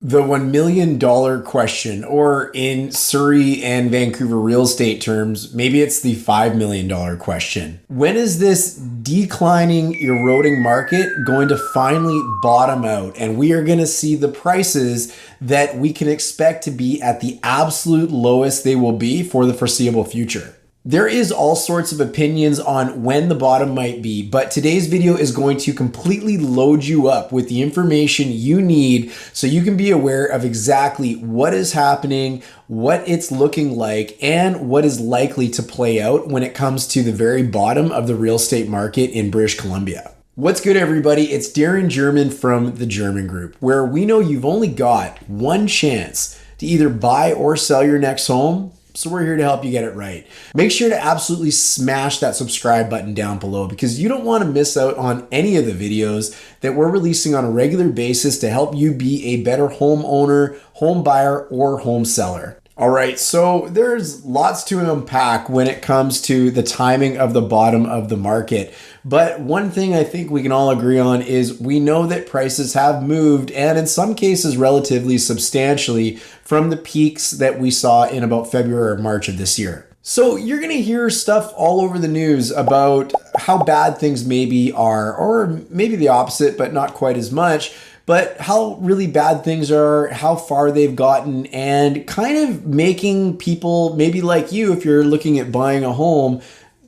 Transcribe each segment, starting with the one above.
The $1 million question, or in Surrey and Vancouver real estate terms, maybe it's the $5 million question. When is this declining, eroding market going to finally bottom out? And we are going to see the prices that we can expect to be at the absolute lowest they will be for the foreseeable future. There is all sorts of opinions on when the bottom might be, but today's video is going to completely load you up with the information you need so you can be aware of exactly what is happening, what it's looking like, and what is likely to play out when it comes to the very bottom of the real estate market in British Columbia. What's good, everybody? It's Darren German from the German Group, where we know you've only got one chance to either buy or sell your next home. So we're here to help you get it right. Make sure to absolutely smash that subscribe button down below because you don't want to miss out on any of the videos that we're releasing on a regular basis to help you be a better homeowner, home buyer, or home seller. All right, so there's lots to unpack when it comes to the timing of the bottom of the market. But one thing I think we can all agree on is we know that prices have moved, and in some cases relatively substantially, from the peaks that we saw in about February or March of this year. So you're going to hear stuff all over the news about how bad things maybe are, or maybe the opposite, but not quite as much. But how really bad things are, how far they've gotten, and kind of making people, maybe like you, if you're looking at buying a home,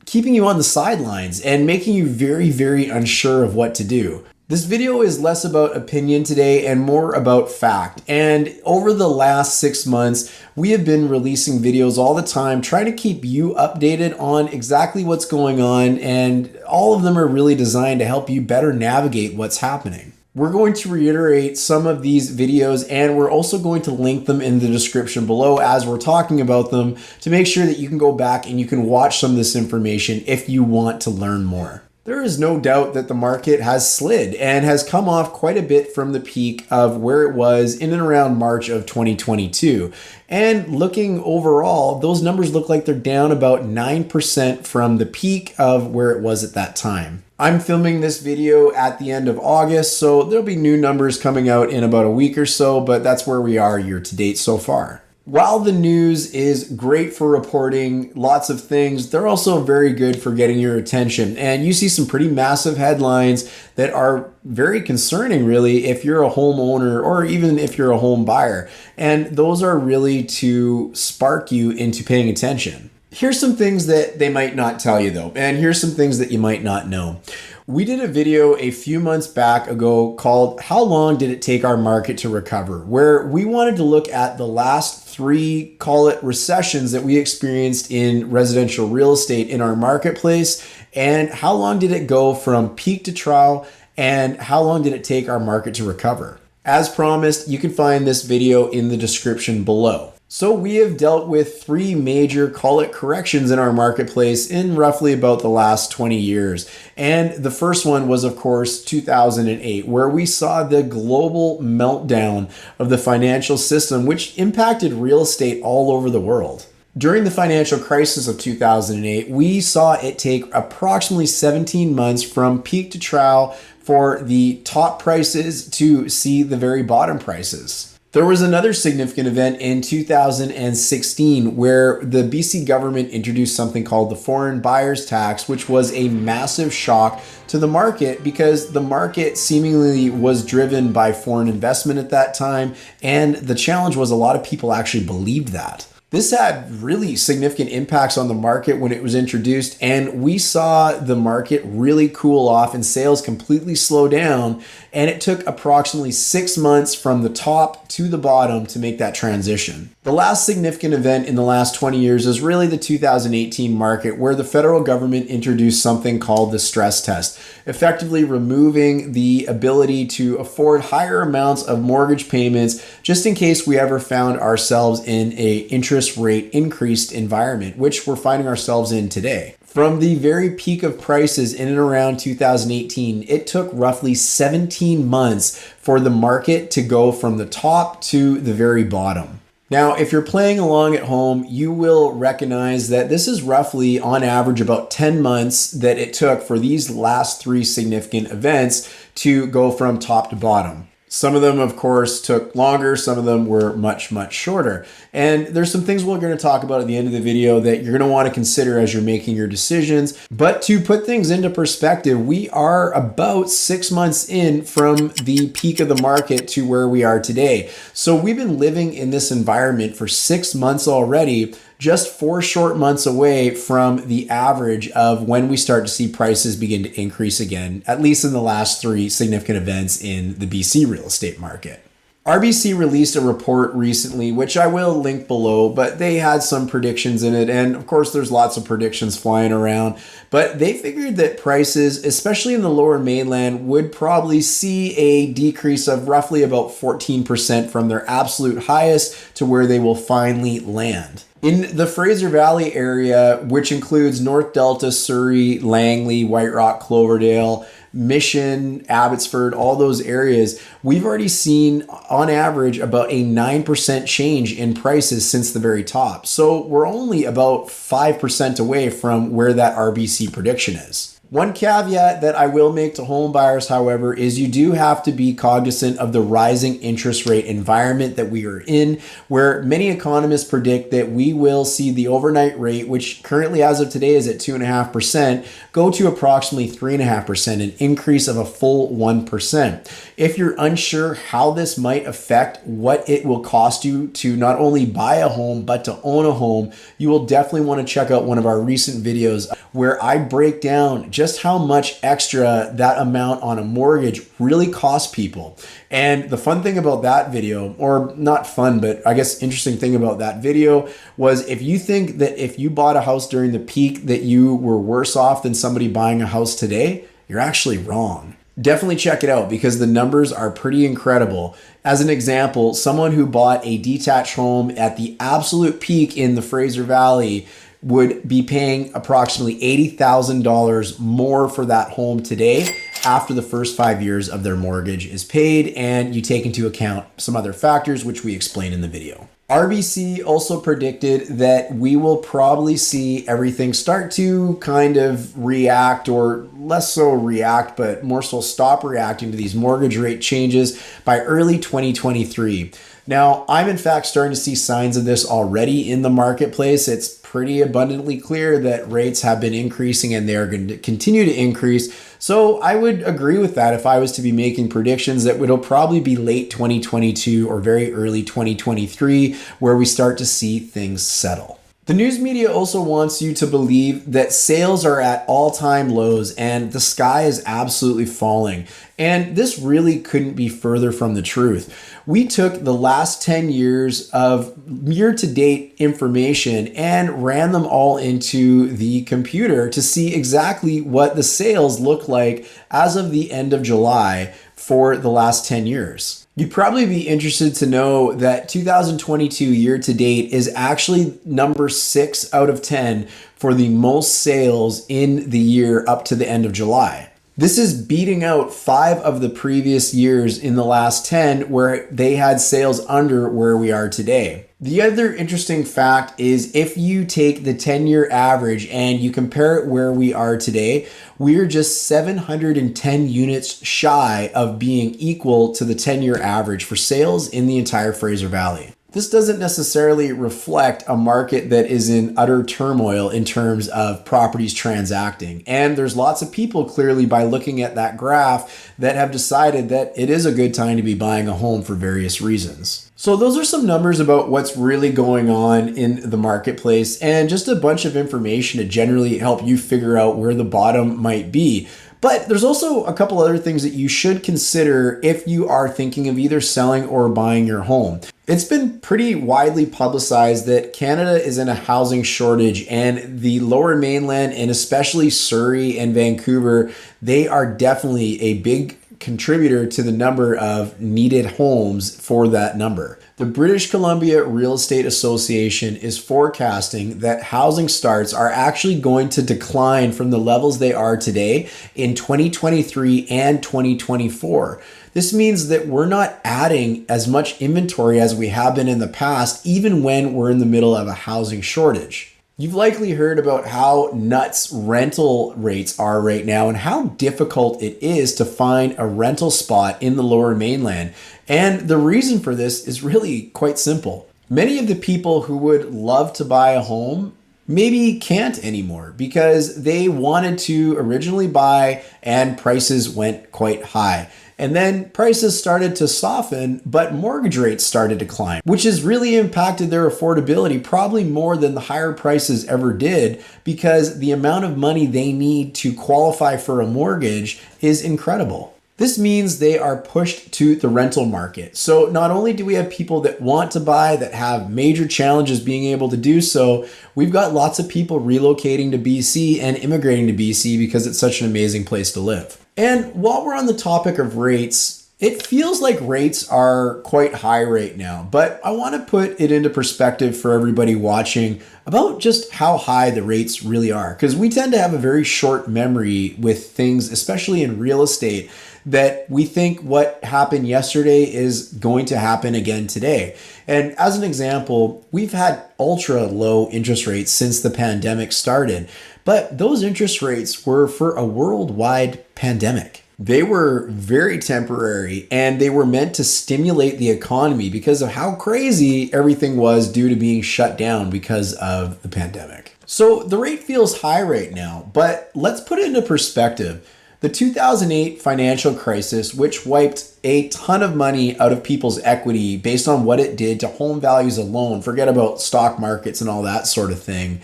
keeping you on the sidelines and making you very, very unsure of what to do. This video is less about opinion today and more about fact. And over the last 6 months, we have been releasing videos all the time, trying to keep you updated on exactly what's going on. And all of them are really designed to help you better navigate what's happening. We're going to reiterate some of these videos, and we're also going to link them in the description below as we're talking about them to make sure that you can go back and you can watch some of this information if you want to learn more. There is no doubt that the market has slid and has come off quite a bit from the peak of where it was in and around March of 2022. And looking overall, those numbers look like they're down about 9% from the peak of where it was at that time. I'm filming this video at the end of August, so there'll be new numbers coming out in about a week or so, but that's where we are year to date so far. While the news is great for reporting lots of things, they're also very good for getting your attention. And you see some pretty massive headlines that are very concerning, really, if you're a homeowner or even if you're a home buyer. And those are really to spark you into paying attention. Here's some things that they might not tell you though, and here's some things that you might not know. We did a video a few months back ago called How Long Did It Take Our Market to Recover? Where we wanted to look at the last three, call it recessions that we experienced in residential real estate in our marketplace, and how long did it go from peak to trough, and how long did it take our market to recover? As promised, you can find this video in the description below. So we have dealt with three major, call it corrections in our marketplace in roughly about the last 20 years. And the first one was, of course, 2008, where we saw the global meltdown of the financial system, which impacted real estate all over the world. During the financial crisis of 2008, we saw it take approximately 17 months from peak to trough for the top prices to see the very bottom prices. There was another significant event in 2016 where the BC government introduced something called the foreign buyers tax, which was a massive shock to the market because the market seemingly was driven by foreign investment at that time. And the challenge was a lot of people actually believed that. This had really significant impacts on the market when it was introduced, and we saw the market really cool off and sales completely slow down, and it took approximately 6 months from the top to the bottom to make that transition. The last significant event in the last 20 years is really the 2018 market, where the federal government introduced something called the stress test, effectively removing the ability to afford higher amounts of mortgage payments just in case we ever found ourselves in a interest rate increased environment, which we're finding ourselves in today. From the very peak of prices in and around 2018, it took roughly 17 months for the market to go from the top to the very bottom. Now, if you're playing along at home, you will recognize that this is roughly on average about 10 months that it took for these last three significant events to go from top to bottom. Some of them, of course, took longer. Some of them were much, much shorter. And there's some things we're going to talk about at the end of the video that you're going to want to consider as you're making your decisions. But to put things into perspective, we are about 6 months in from the peak of the market to where we are today. So we've been living in this environment for 6 months already, just 4 short months away from the average of when we start to see prices begin to increase again, at least in the last 3 significant events in the BC real estate market. RBC released a report recently, which I will link below, but they had some predictions in it. And of course, there's lots of predictions flying around, but they figured that prices, especially in the lower mainland, would probably see a decrease of roughly about 14% from their absolute highest to where they will finally land. In the Fraser Valley area, which includes North Delta, Surrey, Langley, White Rock, Cloverdale, Mission, Abbotsford, all those areas, we've already seen on average about a 9% change in prices since the very top. So we're only about 5% away from where that RBC prediction is. One caveat that I will make to home buyers, however, is you do have to be cognizant of the rising interest rate environment that we are in, where many economists predict that we will see the overnight rate, which currently as of today is at 2.5%, go to approximately 3.5%, an increase of a full 1%. If you're unsure how this might affect what it will cost you to not only buy a home, but to own a home, you will definitely want to check out one of our recent videos where I break down just how much extra that amount on a mortgage really costs people. And the fun thing about that video, or not fun, but I guess interesting thing about that video was if you think that if you bought a house during the peak that you were worse off than somebody buying a house today, you're actually wrong. Definitely check it out because the numbers are pretty incredible. As an example, someone who bought a detached home at the absolute peak in the Fraser Valley would be paying approximately $80,000 more for that home today after the first 5 years of their mortgage is paid and you take into account some other factors which we explain in the video. RBC also predicted that we will probably see everything start to kind of react, or less so react, but more so stop reacting to these mortgage rate changes by early 2023. Now, I'm in fact starting to see signs of this already in the marketplace. It's pretty abundantly clear that rates have been increasing and they are going to continue to increase. So I would agree with that if I was to be making predictions that it'll probably be late 2022 or very early 2023 where we start to see things settle. The news media also wants you to believe that sales are at all-time lows and the sky is absolutely falling. And this really couldn't be further from the truth. We took the last 10 years of year-to-date information and ran them all into the computer to see exactly what the sales look like as of the end of July for the last 10 years. You'd probably be interested to know that 2022 year to date is actually number 6 out of 10 for the most sales in the year up to the end of July. This is beating out 5 of the previous years in the last 10 where they had sales under where we are today. The other interesting fact is if you take the 10-year average and you compare it where we are today, we're just 710 units shy of being equal to the 10-year average for sales in the entire Fraser Valley. This doesn't necessarily reflect a market that is in utter turmoil in terms of properties transacting. And there's lots of people clearly by looking at that graph that have decided that it is a good time to be buying a home for various reasons. So those are some numbers about what's really going on in the marketplace and just a bunch of information to generally help you figure out where the bottom might be. But there's also a couple other things that you should consider if you are thinking of either selling or buying your home. It's been pretty widely publicized that Canada is in a housing shortage, and the lower mainland and especially Surrey and Vancouver, they are definitely a big contributor to the number of needed homes for that number. The British Columbia Real Estate Association is forecasting that housing starts are actually going to decline from the levels they are today in 2023 and 2024. This means that we're not adding as much inventory as we have been in the past, even when we're in the middle of a housing shortage. You've likely heard about how nuts rental rates are right now and how difficult it is to find a rental spot in the Lower Mainland. And the reason for this is really quite simple. Many of the people who would love to buy a home maybe can't anymore because they wanted to originally buy and prices went quite high. And then prices started to soften, but mortgage rates started to climb, which has really impacted their affordability probably more than the higher prices ever did, because the amount of money they need to qualify for a mortgage is incredible. This means they are pushed to the rental market. So not only do we have people that want to buy that have major challenges being able to do so, we've got lots of people relocating to BC and immigrating to BC because it's such an amazing place to live. And while we're on the topic of rates, it feels like rates are quite high right now, but I want to put it into perspective for everybody watching about just how high the rates really are, because we tend to have a very short memory with things, especially in real estate, that we think what happened yesterday is going to happen again today. And as an example, we've had ultra low interest rates since the pandemic started, but those interest rates were for a worldwide pandemic. They were very temporary and they were meant to stimulate the economy because of how crazy everything was due to being shut down because of the pandemic. So the rate feels high right now, but let's put it into perspective. The 2008 financial crisis, which wiped a ton of money out of people's equity based on what it did to home values alone, forget about stock markets and all that sort of thing.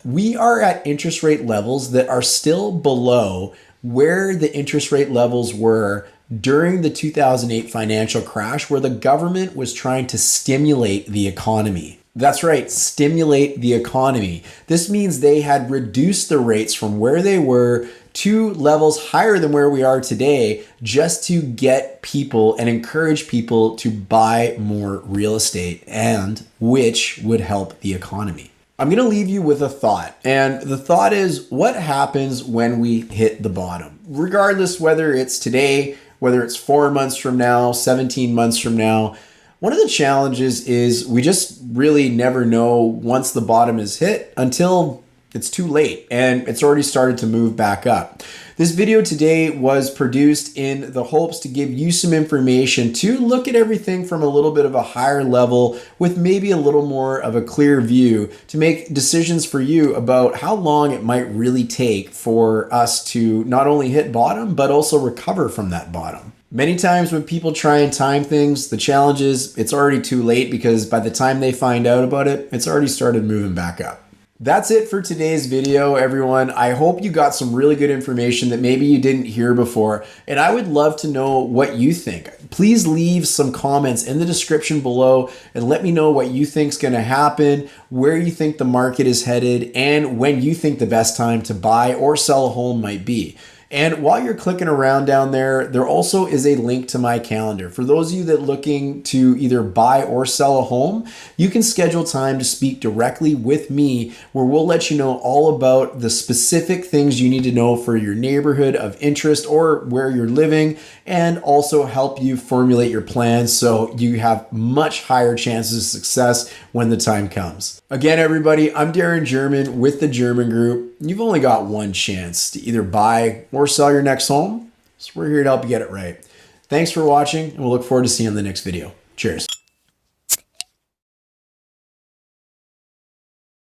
We are at interest rate levels that are still below where the interest rate levels were during the 2008 financial crash, where the government was trying to stimulate the economy. That's right, stimulate the economy. This means they had reduced the rates from where they were to levels higher than where we are today, just to get people and encourage people to buy more real estate, and which would help the economy. I'm going to leave you with a thought, and the thought is, what happens when we hit the bottom? Regardless whether it's today, whether it's 4 months from now, 17 months from now, one of the challenges is we just really never know once the bottom is hit until it's too late and it's already started to move back up. This video today was produced in the hopes to give you some information to look at everything from a little bit of a higher level with maybe a little more of a clear view to make decisions for you about how long it might really take for us to not only hit bottom, but also recover from that bottom. Many times when people try and time things, the challenge is it's already too late because by the time they find out about it, it's already started moving back up. That's it for today's video, everyone. I hope you got some really good information that maybe you didn't hear before, and I would love to know what you think. Please leave some comments in the description below and let me know what you think is going to happen, where you think the market is headed, and when you think the best time to buy or sell a home might be. And while you're clicking around down there, there also is a link to my calendar. For those of you that are looking to either buy or sell a home, you can schedule time to speak directly with me, where we'll let you know all about the specific things you need to know for your neighborhood of interest or where you're living, and also help you formulate your plans so you have much higher chances of success when the time comes. Again, everybody, I'm Darren German with the German Group. You've only got one chance to either buy or sell your next home, so we're here to help you get it right. Thanks for watching, and we'll look forward to seeing you in the next video. Cheers.